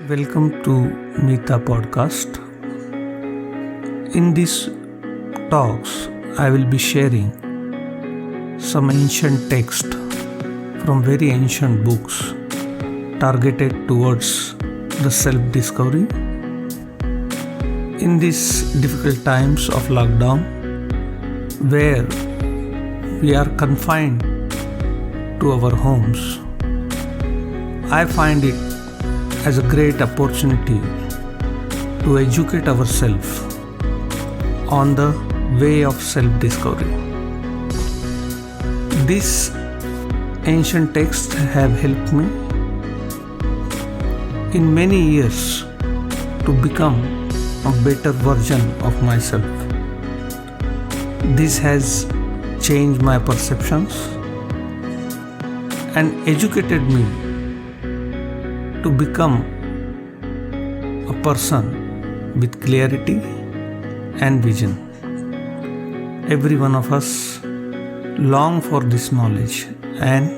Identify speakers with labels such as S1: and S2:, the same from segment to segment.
S1: Welcome to Meeta Podcast. In these talks, I will be sharing some ancient text from very ancient books targeted towards the self-discovery. In these difficult times of lockdown, where we are confined to our homes, I find it as a great opportunity to educate ourselves on the way of self-discovery. These ancient texts have helped me in many years to become a better version of myself. This has changed my perceptions and educated me to become a person with clarity and vision. Every one of us long for this knowledge and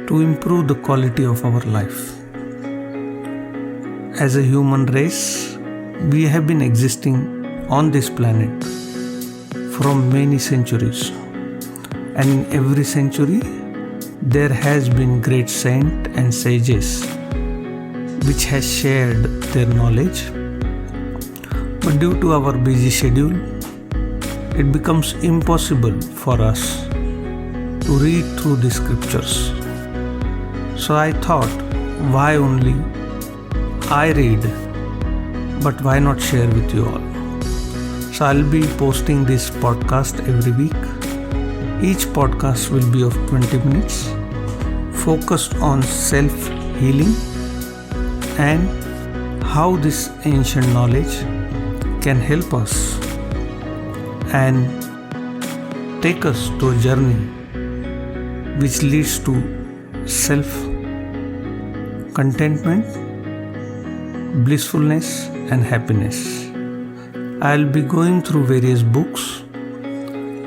S1: to improve the quality of our life. As a human race, we have been existing on this planet from many centuries, and in every century there has been great saints and sages which has shared their knowledge, but due to our busy schedule, it becomes impossible for us to read through the scriptures. So I thought, why only I read, but why not share with you all? So I'll be posting this podcast every week. Each podcast will be of 20 minutes, focused on self-healing and how this ancient knowledge can help us and take us to a journey which leads to self-contentment, blissfulness and happiness. I'll be going through various books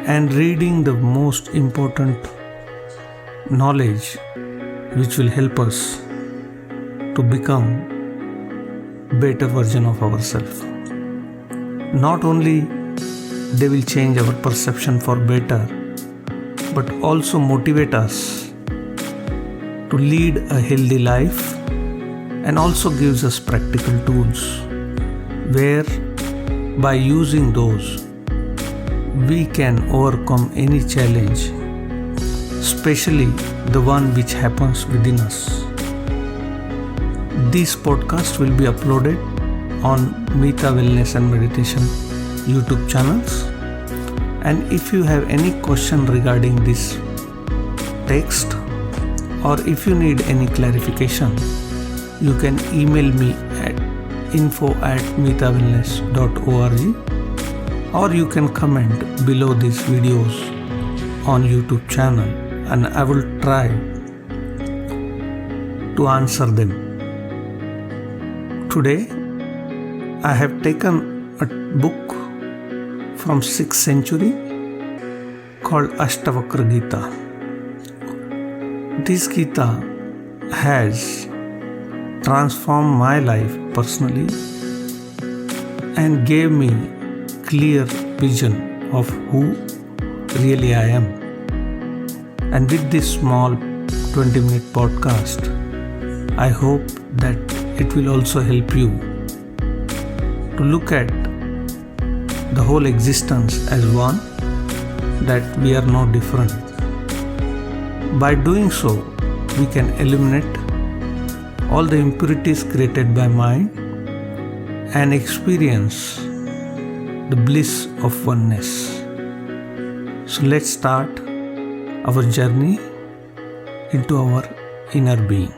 S1: and reading the most important knowledge which will help us to become better version of ourselves. Not only they will change our perception for better, but also motivate us to lead a healthy life, and also gives us practical tools where by using those we can overcome any challenge, especially the one which happens within us. This podcast will be uploaded on Meeta Wellness and Meditation YouTube channels. And if you have any question regarding this text, or if you need any clarification, you can email me at info@meetawellness.org, or you can comment below these videos on YouTube channel, and I will try to answer them. Today I have taken a book from 6th century called Ashtavakra Gita. This Gita has transformed my life personally and gave me clear vision of who really I am. And with this small 20-minute podcast, I hope that it will also help you to look at the whole existence as one, that we are no different. By doing so, we can eliminate all the impurities created by mind and experience the bliss of oneness. So let's start our journey into our inner being.